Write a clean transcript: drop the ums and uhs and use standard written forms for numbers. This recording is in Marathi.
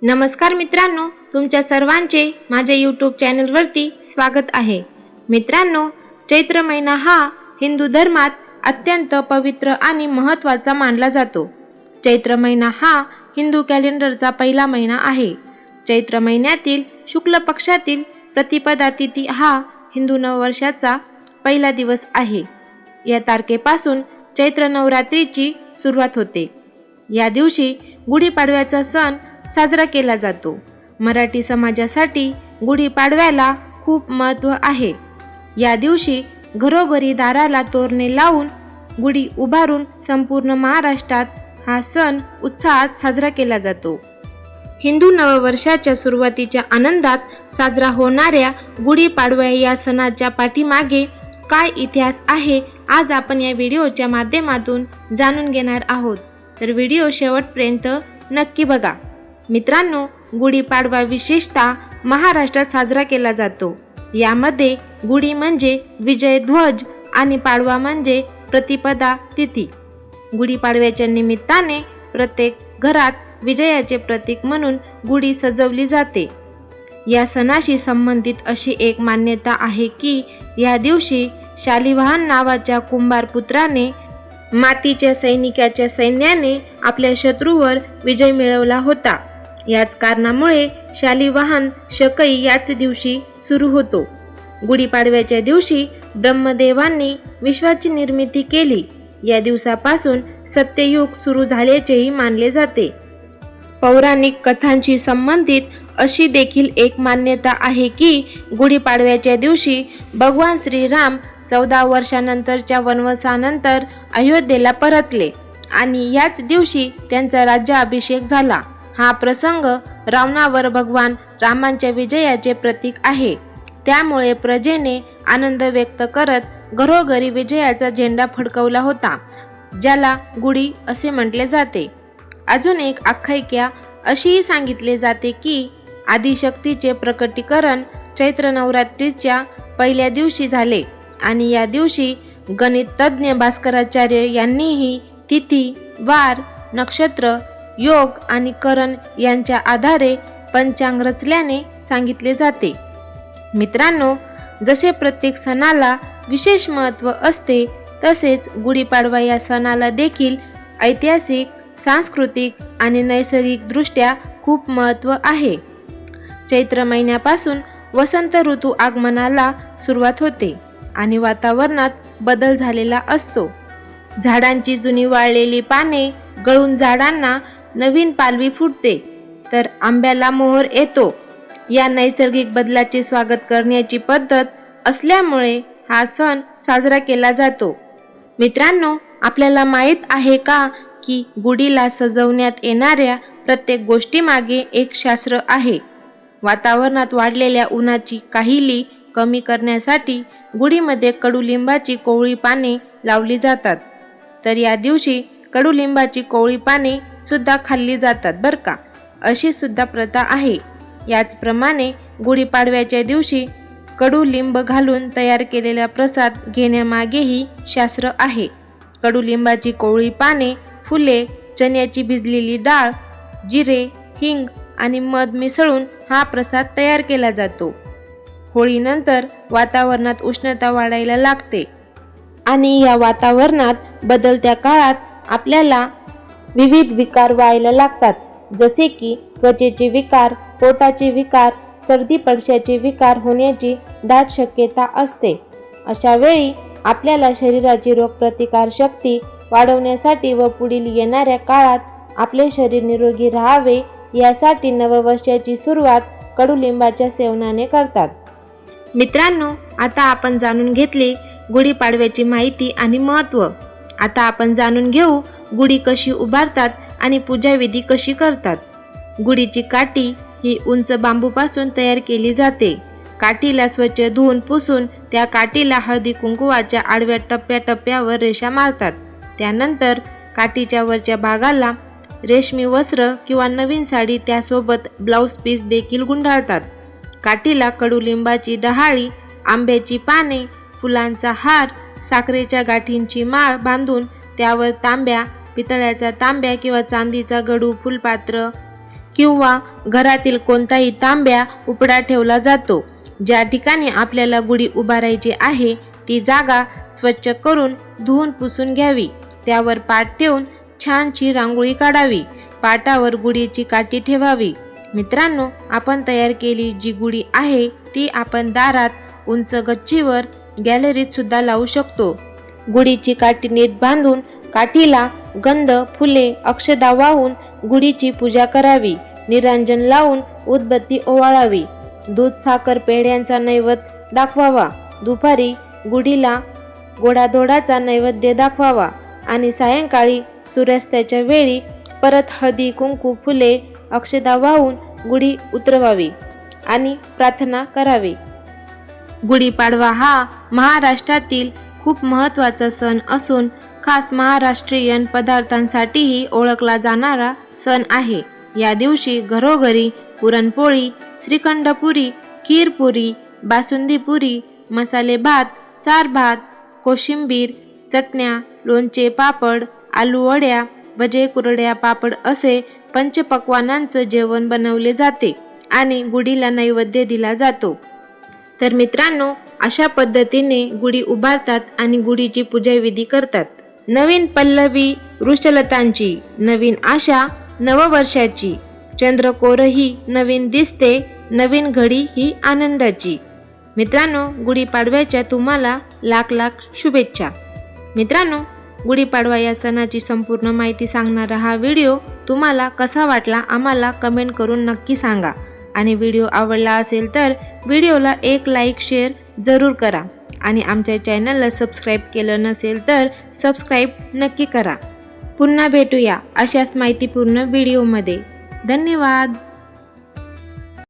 नमस्कार मित्रांनो, तुमच्या सर्वांचे माझ्या यूट्यूब चॅनलवरती स्वागत आहे। मित्रांनो, चैत्र महिना हा हिंदू धर्मात अत्यंत पवित्र आणि महत्त्वाचा मानला जातो। चैत्र महिना हा हिंदू कॅलेंडरचा पहिला महिना आहे। चैत्र महिन्यातील शुक्ल पक्षातील प्रतिपदा तिथी हा हिंदू नववर्षाचा पहिला दिवस आहे। या तारखेपासून चैत्र नवरात्रीची सुरुवात होते। या दिवशी गुढीपाडव्याचा सण साजरा केला जातो। मराठी समाजासाठी गुढीपाडव्याला खूप महत्त्व आहे। या दिवशी घरोघरी दाराला तोरणे लावून गुढी उभारून संपूर्ण महाराष्ट्रात हा सण उत्साहात साजरा केला जातो। हिंदू नववर्षाच्या सुरुवातीच्या आनंदात साजरा होणाऱ्या गुढीपाडवा या सणाच्या पाठीमागे काय इतिहास आहे, आज आपण या व्हिडिओच्या माध्यमातून जाणून घेणार आहोत। तर व्हिडिओ शेवटपर्यंत नक्की बघा। मित्रांनो, गुढीपाडवा विशेषतः महाराष्ट्रात साजरा केला जातो। यामध्ये गुढी म्हणजे विजय ध्वज आणि पाडवा म्हणजे प्रतिपदा तिथी। गुढीपाडव्याच्या निमित्ताने प्रत्येक घरात विजयाचे प्रतीक म्हणून गुढी सजवली जाते। या सणाशी संबंधित अशी एक मान्यता आहे की या दिवशी शालिवाहन नावाच्या कुंभार पुत्राने मातीच्या सैनिकाच्या सैन्याने आपल्या शत्रूवर विजय मिळवला होता। याच कारणामुळे शालिवाहन शकई याच दिवशी सुरू होतो। गुढीपाडव्याच्या दिवशी ब्रह्मदेवांनी विश्वाची निर्मिती केली। या दिवसापासून सत्ययुग सुरू झाल्याचेही मानले जाते। पौराणिक कथांशी संबंधित अशी देखील एक मान्यता आहे की गुढीपाडव्याच्या दिवशी भगवान श्रीराम 14 वर्षानंतरच्या वनवासानंतर अयोध्येला परतले आणि याच दिवशी त्यांचा राज्याभिषेक झाला। हा प्रसंग रावणावर भगवान रामांच्या विजयाचे प्रतीक आहे। त्यामुळे प्रजेने आनंद व्यक्त करत घरोघरी विजयाचा झेंडा फडकवला होता, ज्याला गुढी असे म्हटले जाते। अजून एक आख्यायिका अशीही सांगितले जाते की आदिशक्तीचे प्रकटीकरण चैत्र नवरात्रीच्या पहिल्या दिवशी झाले आणि या दिवशी गणितज्ञ भास्कराचार्य यांनीही तिथी, वार, नक्षत्र, योग आणि करण यांच्या आधारे पंचांग रचल्याने सांगितले जाते। मित्रांनो, जसे प्रत्येक सणाला विशेष महत्त्व असते, तसेच गुढीपाडवा या सणाला देखील ऐतिहासिक, सांस्कृतिक आणि नैसर्गिकदृष्ट्या खूप महत्त्व आहे। चैत्र महिन्यापासून वसंत ऋतू आगमनाला सुरुवात होते आणि वातावरणात बदल झालेला असतो। झाडांची जुनी वाळलेली पाने गळून झाडांना नवीन पालवी फुटते, तर आंब्याला मोहर येतो। या नैसर्गिक बदलाचे स्वागत करण्याची पद्धत असल्यामुळे हा सण साजरा केला जातो। मित्रांनो, आपल्याला माहीत आहे का की गुढीला सजवण्यात येणाऱ्या प्रत्येक गोष्टीमागे एक शास्त्र आहे। वातावरणात वाढलेल्या उन्हाची काहिली कमी करण्यासाठी गुढीमध्ये कडुलिंबाची कोवळी पाने लावली जातात। तर या दिवशी कडुलिंबाची कोवळी पाने सुद्धा खाल्ली जातात बरं का, अशी सुद्धा प्रथा आहे। याचप्रमाणे गुढीपाडव्याच्या दिवशी कडुलिंब घालून तयार केलेला प्रसाद घेण्यामागेही शास्त्र आहे। कडुलिंबाची कोवळी पाने, फुले, चण्याची भिजलेली डाळ, जिरे, हिंग आणि मध मिसळून हा प्रसाद तयार केला जातो। होळीनंतर वातावरणात उष्णता वाढायला लागते आणि या वातावरणात बदलत्या काळात आपल्याला विविध विकार व्हायला लागतात, जसे की त्वचेचे विकार, पोटाचे विकार, सर्दी पडशाचे विकार होण्याची दाट शक्यता असते। अशा वेळी आपल्याला शरीराची रोगप्रतिकार शक्ती वाढवण्यासाठी व पुढील येणाऱ्या काळात आपले शरीर निरोगी राहावे यासाठी नववर्षाची सुरुवात कडुलिंबाच्या सेवनाने करतात। मित्रांनो, आता आपण जाणून घेतले गुढीपाडव्याची माहिती आणि महत्त्व। आता आपण जाणून घेऊ गुढी कशी उभारतात आणि पूजाविधी कशी करतात। गुढीची काठी ही उंच बांबूपासून तयार केली जाते। काठीला स्वच्छ धुवून पुसून त्या काठीला हळदी कुंकवाच्या आडव्या टप्प्याटप्प्यावर रेषा मारतात। त्यानंतर काठीच्या वरच्या भागाला रेशमी वस्त्र किंवा नवीन साडी, त्यासोबत ब्लाऊज पीस देखील गुंडाळतात। काठीला कडुलिंबाची डहाळी, आंब्याची पाने, फुलांचा हार, साखरेच्या गाठींची माळ बांधून त्यावर तांब्या, पितळ्याचा तांब्या किंवा चांदीचा गडू, फुलपात्र किंवा घरातील कोणताही तांब्या उपडा ठेवला जातो. ज्या ठिकाणी आपल्याला गुढी उभारायची आहे ती जागा स्वच्छ करून धुवून पुसून घ्यावी. त्यावर पाट ठेवून छानशी रांगोळी काढावी. पाटावर गुढीची काठी ठेवावी. मित्रांनो, आपण तयार केली जी गुढी आहे ती आपण दारात, उंच गच्चीवर, गॅलरीत सुद्धा लावू शकतो. गुढीची काठी नीट बांधून काठीला गंध, फुले, अक्षदा वाहून गुढीची पूजा करावी. निरांजन लावून उदबत्ती ओवाळावी. दूध, साखर, पेढ्यांचा नैवेद्य दाखवावा. दुपारी गुढीला गोडाधोडाचा नैवेद्य दाखवावा आणि सायंकाळी सूर्यास्ताच्या वेळी परत हळदी, कुंकू, फुले, अक्षदा वाहून गुढी उतरवावी आणि प्रार्थना करावी. गुढीपाडवा हा महाराष्ट्रातील खूप महत्त्वाचा सण असून खास महाराष्ट्रीयन पदार्थांसाठीही ओळखला जाणारा सण आहे. या दिवशी घरोघरी पुरणपोळी, श्रीखंडपुरी, खीरपुरी, बासुंदीपुरी, मसाले भात, सार भात, कोशिंबीर, चटण्या, लोणचे, पापड, आलू वड्या, भजे, कुरड्या, पापड असे पंचपक्वान्नांचं जेवण बनवले जाते आणि गुढीला नैवेद्य दिला जातो. तर मित्रांनो, अशा पद्धतीने गुढी उभारतात आणि गुढीची पूजाविधी करतात. नवीन पल्लवी वृषलतांची, नवीन आशा नववर्षाची, चंद्रकोरही नवीन दिसते, नवीन घडी ही आनंदाची. मित्रांनो, गुढीपाडव्याच्या तुम्हाला लाख लाख शुभेच्छा. मित्रांनो, गुढीपाडवा या सणाची संपूर्ण माहिती सांगणारा हा व्हिडिओ तुम्हाला कसा वाटला आम्हाला कमेंट करून नक्की सांगा. आणि व्हिडिओ आवडला असेल तर व्हिडिओला एक लाईक, शेअर जरूर करा आणि आमच्या चॅनलला सबस्क्राईब केलं नसेल तर सबस्क्राईब नक्की करा. पुन्हा भेटूया अशाच माहितीपूर्ण व्हिडिओमध्ये. धन्यवाद.